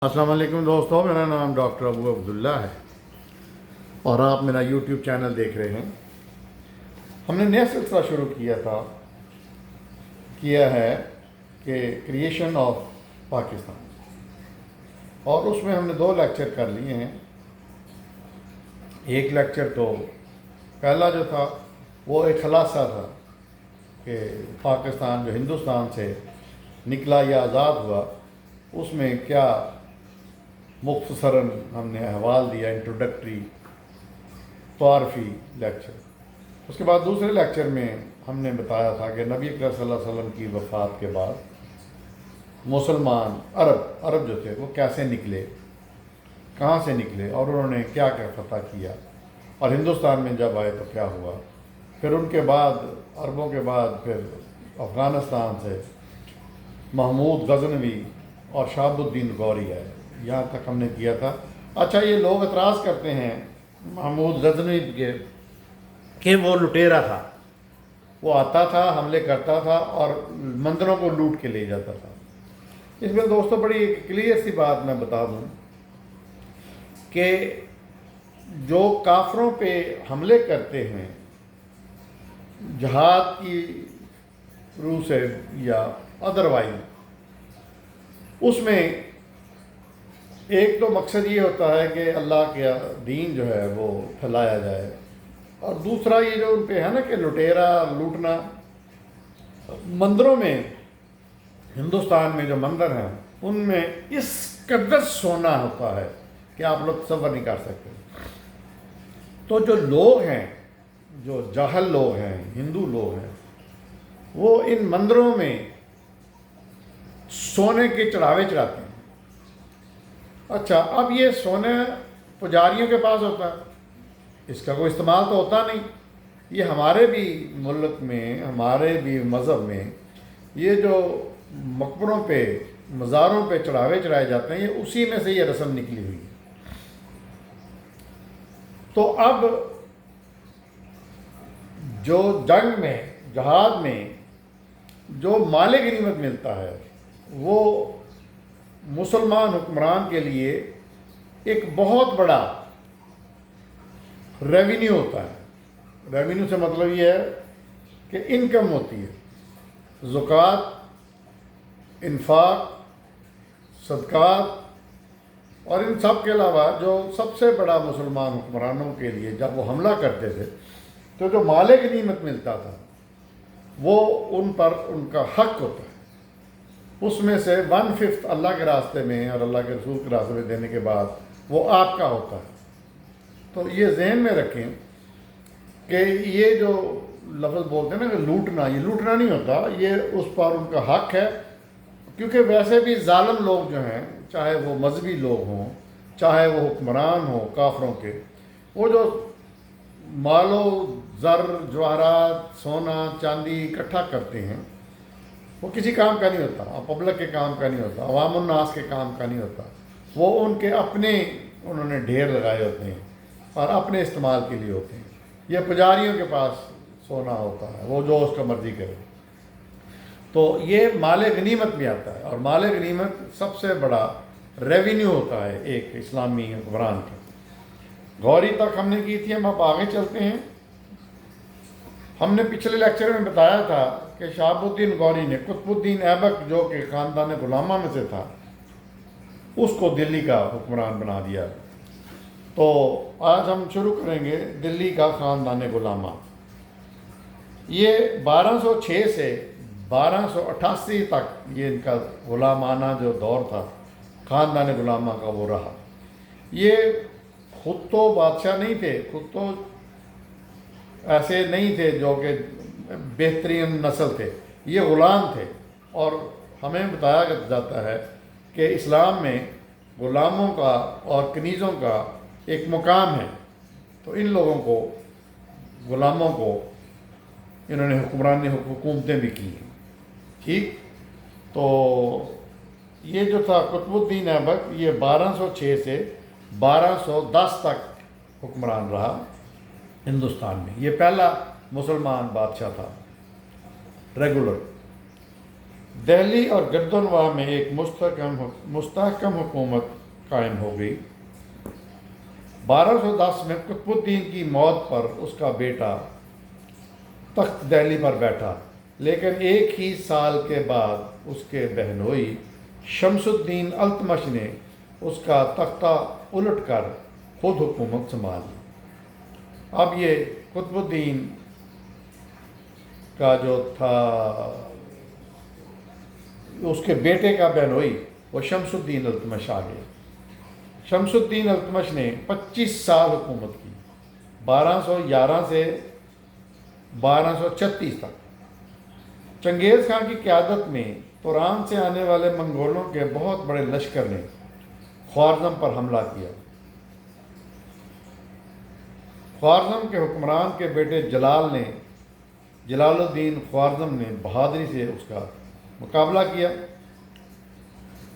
السلام علیکم دوستوں، میرا نام ڈاکٹر ابو عبداللہ ہے اور آپ میرا یوٹیوب چینل دیکھ رہے ہیں۔ ہم نے نیا سلسلہ شروع کیا ہے کہ کریشن آف پاکستان، اور اس میں ہم نے 2 لیکچر کر لیے ہیں۔ ایک لیکچر تو پہلا جو تھا وہ ایک خلاصہ تھا کہ پاکستان جو ہندوستان سے نکلا یا آزاد ہوا، اس میں کیا مختصراً ہم نے احوال دیا، انٹروڈکٹری تعارفی لیکچر۔ اس کے بعد دوسرے لیکچر میں ہم نے بتایا تھا کہ نبی اکرم صلی اللہ علیہ وسلم کی وفات کے بعد مسلمان عرب جو تھے وہ کیسے نکلے، کہاں سے نکلے، اور انہوں نے کیا کیا فتح کیا، اور ہندوستان میں جب آئے تو کیا ہوا۔ پھر ان کے بعد عربوں کے بعد پھر افغانستان سے محمود غزنوی اور شہاب الدین غوری آئے، یہاں تک ہم نے کیا تھا۔ اچھا، یہ لوگ اعتراض کرتے ہیں محمود غزنوی کے کہ وہ لٹیرا تھا، وہ آتا تھا، حملے کرتا تھا اور مندروں کو لوٹ کے لے جاتا تھا۔ اس میں دوستوں بڑی کلیئر سی بات میں بتا دوں کہ جو کافروں پہ حملے کرتے ہیں جہاد کی روح سے یا ادروائز، اس میں ایک تو مقصد یہ ہوتا ہے کہ اللہ کا دین جو ہے وہ پھیلایا جائے، اور دوسرا یہ جو ان پہ ہے نا کہ لٹیرا لوٹنا۔ مندروں میں، ہندوستان میں جو مندر ہیں ان میں اس قدر سونا ہوتا ہے کہ آپ لوگ تصور نہیں کر سکتے۔ تو جو لوگ ہیں، جو جاہل لوگ ہیں، ہندو لوگ ہیں، وہ ان مندروں میں سونے کے چڑھاوے چڑھاتے ہیں۔ اچھا، اب یہ سونے پجاریوں کے پاس ہوتا ہے، اس کا کوئی استعمال تو ہوتا نہیں۔ یہ ہمارے بھی ملک میں، ہمارے بھی مذہب میں یہ جو مقبروں پہ، مزاروں پہ چڑھاوے چڑھائے جاتے ہیں، یہ اسی میں سے یہ رسم نکلی ہوئی ہے۔ تو اب جو جنگ میں، جہاد میں جو مال غنیمت ملتا ہے وہ مسلمان حکمران کے لیے ایک بہت بڑا ریونیو ہوتا ہے۔ ریونیو سے مطلب یہ ہے کہ انکم ہوتی ہے، زکوٰۃ، انفاق، صدقات، اور ان سب کے علاوہ جو سب سے بڑا مسلمان حکمرانوں کے لیے جب وہ حملہ کرتے تھے تو جو مال غنیمت ملتا تھا وہ ان پر ان کا حق ہوتا ہے۔ اس میں سے 1/5 اللہ کے راستے میں اور اللہ کے رسول کے راستے میں دینے کے بعد وہ آپ کا ہوتا ہے۔ تو یہ ذہن میں رکھیں کہ یہ جو لفظ بولتے ہیں نا کہ لوٹنا، یہ لوٹنا نہیں ہوتا، یہ اس پر ان کا حق ہے۔ کیونکہ ویسے بھی ظالم لوگ جو ہیں، چاہے وہ مذہبی لوگ ہوں، چاہے وہ حکمران ہوں کافروں کے، وہ جو مال و زر، جواہرات، سونا چاندی اکٹھا کرتے ہیں، وہ کسی کام کا نہیں ہوتا، اور پبلک کے کام کا نہیں ہوتا، عوام الناس کے کام کا نہیں ہوتا۔ وہ ان کے اپنے انہوں نے ڈھیر لگائے ہوتے ہیں اور اپنے استعمال کے لیے ہوتے ہیں۔ یہ پجاریوں کے پاس سونا ہوتا ہے، وہ جو اس کا مرضی کرے۔ تو یہ مال غنیمت میں آتا ہے، اور مال غنیمت سب سے بڑا ریونیو ہوتا ہے ایک اسلامی حکمران کا۔ غوری تک ہم نے کی تھی، ہم اب آگے چلتے ہیں۔ ہم نے پچھلے لیکچر میں بتایا تھا کہ شہاب الدین غوری نے قطب الدین ایبک جو کہ خاندان غلامہ میں سے تھا، اس کو دلی کا حکمران بنا دیا۔ تو آج ہم شروع کریں گے دلی کا خاندان غلامہ۔ یہ 1206 سے 1288 تک یہ ان کا غلامانہ جو دور تھا خاندان غلامہ کا، وہ رہا۔ یہ خود تو بادشاہ نہیں تھے، خود تو ایسے نہیں تھے جو کہ بہترین نسل تھے، یہ غلام تھے۔ اور ہمیں بتایا جاتا ہے کہ اسلام میں غلاموں کا اور کنیزوں کا ایک مقام ہے۔ تو ان لوگوں کو، غلاموں کو، انہوں نے حکومتیں بھی کی ہیں۔ ٹھیک، تو یہ جو تھا قطب الدین ایبک، یہ 1206 سے 1210 تک حکمران رہا ہندوستان میں۔ یہ پہلا مسلمان بادشاہ تھا ریگولر۔ دہلی اور گردنواہ میں ایک مستحکم حکومت قائم ہو گئی۔ 1210 میں قطب الدین کی موت پر اس کا بیٹا تخت دہلی پر بیٹھا، لیکن ایک ہی سال کے بعد اس کے بہنوئی شمس الدین التمش نے اس کا تختہ الٹ کر خود حکومت سنبھال لی۔ اب یہ قطب الدین کا جو تھا اس کے بیٹے کا بہنوئی وہ شمس الدین التمش آ گئے۔ شمس الدین التمش نے 25 سال حکومت کی، 1211 سے 1236 تک۔ چنگیز خان کی قیادت میں توران سے آنے والے منگولوں کے بہت بڑے لشکر نے خوارزم پر حملہ کیا۔ خوارزم کے حکمران کے بیٹے جلال الدین خوارزم نے بہادری سے اس کا مقابلہ کیا،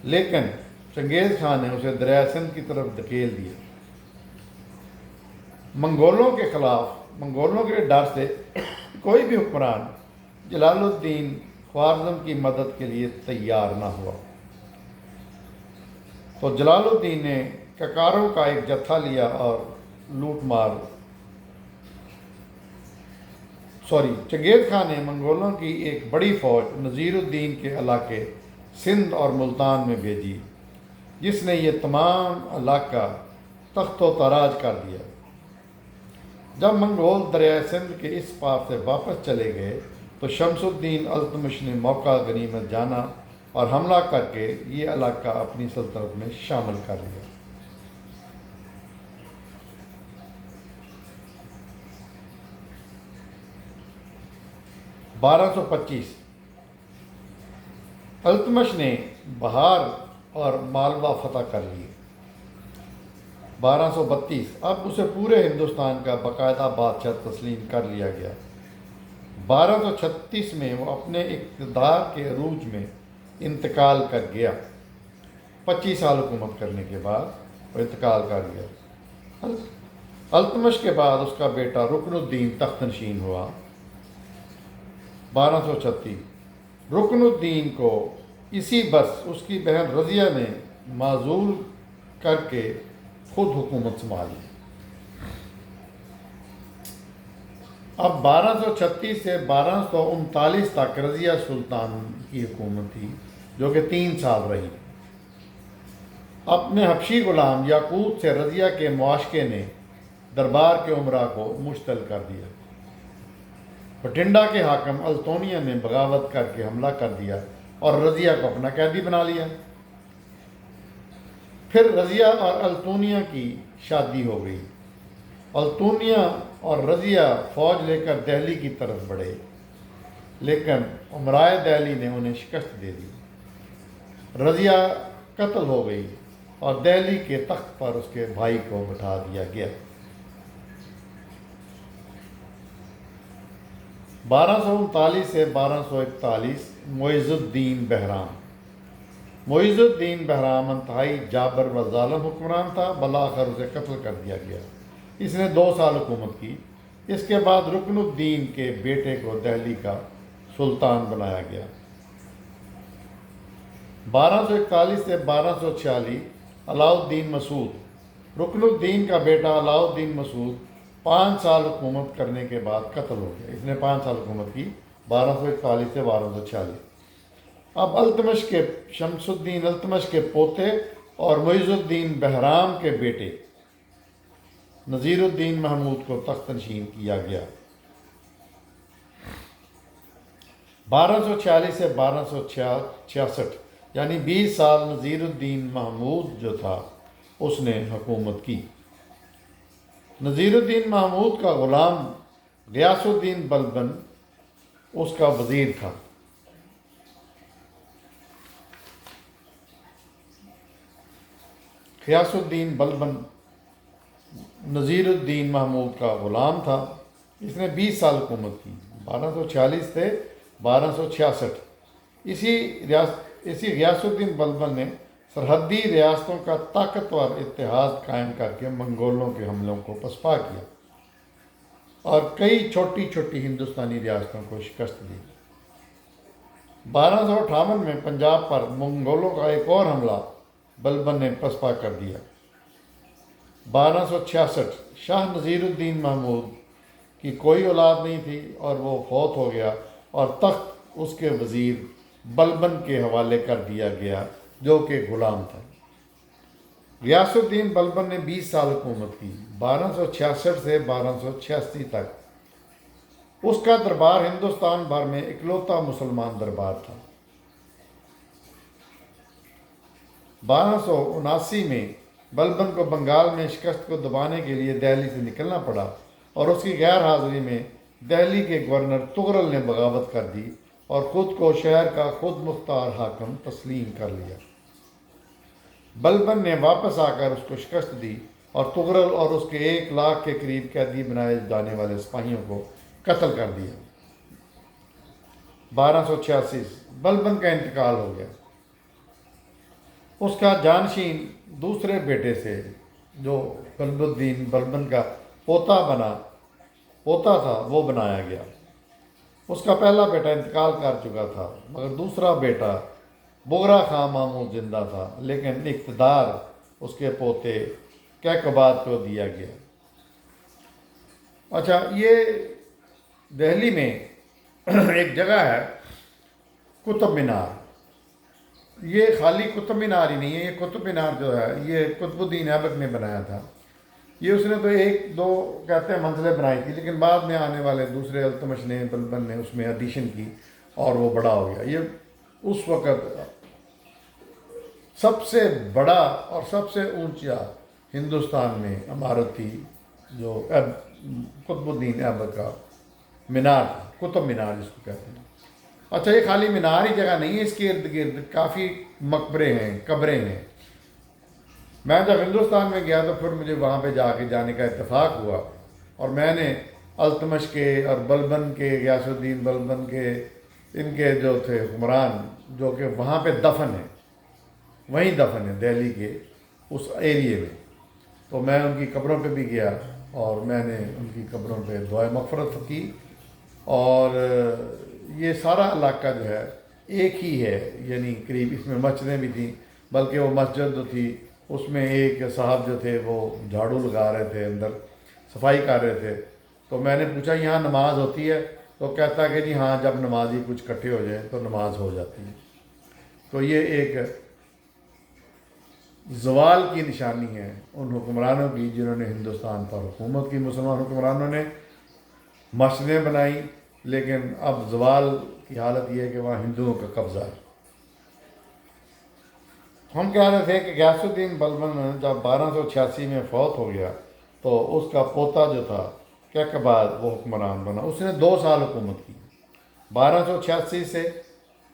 لیکن چنگیز خان نے اسے دریائے سندھ کی طرف دھکیل دیا۔ منگولوں کے ڈر سے کوئی بھی حکمران جلال الدین خوارزم کی مدد کے لیے تیار نہ ہوا، تو جلال الدین نے ککاروں کا ایک جتھا لیا اور چنگیز خان نے منگولوں کی ایک بڑی فوج نذیر الدین کے علاقے سندھ اور ملتان میں بھیجی، جس نے یہ تمام علاقہ تخت و تاراج کر دیا۔ جب منگول دریائے سندھ کے اس پار سے واپس چلے گئے تو شمس الدین التمش نے موقع غنیمت جانا اور حملہ کر کے یہ علاقہ اپنی سلطنت میں شامل کر لیا۔ التمش نے بہار اور مالوا فتح کر لیے۔ 1232 اب اسے پورے ہندوستان کا باقاعدہ بادشاہ تسلیم کر لیا گیا۔ 1236 میں وہ اپنے اقتدار کے عروج میں انتقال کر گیا۔ 25 سال حکومت کرنے کے بعد وہ انتقال کر گیا۔ التمش کے بعد اس کا بیٹا رکن الدین تخت نشین ہوا۔ 1236 رکن الدین کو اسی برس اس کی بہن رضیہ نے معزول کر کے خود حکومت سنبھالی۔ اب 1236 سے 1239 تک رضیہ سلطان کی حکومت تھی، جو کہ 3 سال رہی۔ اپنے حبشی غلام یاقوت سے رضیہ کے معاشقے نے دربار کے امراء کو مشتعل کر دیا۔ بٹھنڈا کے حاکم التونیا نے بغاوت کر کے حملہ کر دیا اور رضیہ کو اپنا قیدی بنا لیا۔ پھر رضیہ اور التونیا کی شادی ہو گئی۔ التونیا اور رضیہ فوج لے کر دہلی کی طرف بڑھے، لیکن امرائے دہلی نے انہیں شکست دے دی۔ رضیہ قتل ہو گئی اور دہلی کے تخت پر اس کے بھائی کو بٹھا دیا گیا۔ 1239 سے 1241 معز الدین بہرام انتہائی جابر و ظالم حکمران تھا، بالآخر اسے قتل کر دیا گیا۔ اس نے 2 سال حکومت کی۔ اس کے بعد رکن الدین کے بیٹے کو دہلی کا سلطان بنایا گیا۔ 1241 سے 1246 علاؤ الدین مسعود رکن الدین کا بیٹا علاؤ الدین مسعود 5 سال حکومت کرنے کے بعد قتل ہو گیا۔ اس نے 5 سال حکومت کی، 1241 سے 1246۔ اب شمس الدین التمش کے پوتے اور معز الدین بہرام کے بیٹے نذیر الدین محمود کو تخت نشین کیا گیا۔ 1246 سے 1266 یعنی 20 سال نذیر الدین محمود جو تھا اس نے حکومت کی۔ نذیر الدین محمود کا غلام غیاث الدین بلبن اس کا وزیر تھا۔ غیاث الدین بلبن نذیر الدین محمود کا غلام تھا۔ اس نے 20 سال حکومت کی، 1246 سے 1266۔ اسی غیاث الدین بلبن نے سرحدی ریاستوں کا طاقتور اتحاد قائم کر کے منگولوں کے حملوں کو پسپا کیا اور کئی چھوٹی چھوٹی ہندوستانی ریاستوں کو شکست دی۔ 1258 میں پنجاب پر منگولوں کا ایک اور حملہ بلبن نے پسپا کر دیا۔ 1266 شاہ نذیر الدین محمود کی کوئی اولاد نہیں تھی اور وہ فوت ہو گیا اور تخت اس کے وزیر بلبن کے حوالے کر دیا گیا جو کہ غلام تھا۔ غیاث الدین بلبن نے 20 سال حکومت کی، 1266 سے 1286 تک۔ اس کا دربار ہندوستان بھر میں اکلوتا مسلمان دربار تھا۔ 1279 میں بلبن کو بنگال میں شکست کو دبانے کے لیے دہلی سے نکلنا پڑا اور اس کی غیر حاضری میں دہلی کے گورنر تغرل نے بغاوت کر دی اور خود کو شہر کا خود مختار حاکم تسلیم کر لیا۔ بلبن نے واپس آ کر اس کو شکست دی اور تغرل اور اس کے 1 لاکھ کے قریب قیدی بنائے جانے والے سپاہیوں کو قتل کر دیا۔ 1286 بلبن کا انتقال ہو گیا۔ اس کا جانشین دوسرے بیٹے سے جو قلب الدین بلبن کا پوتا تھا وہ بنایا گیا۔ اس کا پہلا بیٹا انتقال کر چکا تھا مگر دوسرا بیٹا بغرا خان محمود زندہ تھا، لیکن اقتدار اس کے پوتے کیقوباد کو دیا گیا۔ اچھا، یہ دہلی میں ایک جگہ ہے قطب مینار۔ یہ خالی قطب مینار ہی نہیں ہے، یہ قطب مینار جو ہے یہ قطب الدین ایبک نے بنایا تھا۔ یہ اس نے تو 1-2 کہتے ہیں منزلیں بنائی تھی، لیکن بعد میں آنے والے دوسرے التمش نے بلبن نے اس میں ایڈیشن کی اور وہ بڑا ہو گیا۔ یہ اس وقت سب سے بڑا اور سب سے اونچا ہندوستان میں عمارت تھی جو قطب الدین ایبک کا مینار تھا، قطب مینار جس کو کہتے ہیں۔ اچھا، یہ خالی مینار ہی جگہ نہیں ہے، اس کے ارد گرد کافی مقبرے ہیں، قبریں ہیں۔ میں جب ہندوستان میں گیا تو پھر مجھے وہاں پہ جانے کا اتفاق ہوا اور میں نے التمش کے اور بلبن کے، غیاث الدین بلبن کے، ان کے جو تھے حکمران جو کہ وہاں پہ دفن ہیں، وہیں دفن ہیں دہلی کے اس ایریے میں، تو میں ان کی قبروں پہ بھی گیا اور میں نے ان کی قبروں پہ دعائے مغفرت کی۔ اور یہ سارا علاقہ جو ہے ایک ہی ہے، یعنی قریب اس میں مسجدیں بھی تھیں، بلکہ وہ مسجد جو تھی اس میں ایک صاحب جو تھے وہ جھاڑو لگا رہے تھے، اندر صفائی کر رہے تھے، تو میں نے پوچھا یہاں نماز ہوتی ہے؟ تو کہتا کہ جی ہاں، جب نمازی کچھ اکٹھے ہو جائیں تو نماز ہو جاتی ہے۔ تو یہ ایک زوال کی نشانی ہے ان حکمرانوں کی جنہوں نے ہندوستان پر حکومت کی۔ مسلمان حکمرانوں نے مسجدیں بنائیں، لیکن اب زوال کی حالت یہ ہے کہ وہاں ہندوؤں کا قبضہ ہے۔ ہم کہہ رہے تھے کہ غیاث الدین بلبن جب 1286 میں فوت ہو گیا تو اس کا پوتا جو تھا کیقوباد وہ حکمران بنا۔ اس نے 2 سال حکومت کی، 1286 سے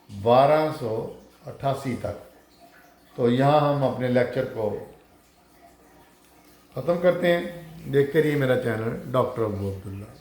1288 تک۔ تو یہاں ہم اپنے لیکچر کو ختم کرتے ہیں۔ دیکھتے رہیے میرا چینل ڈاکٹر ابو عبداللہ۔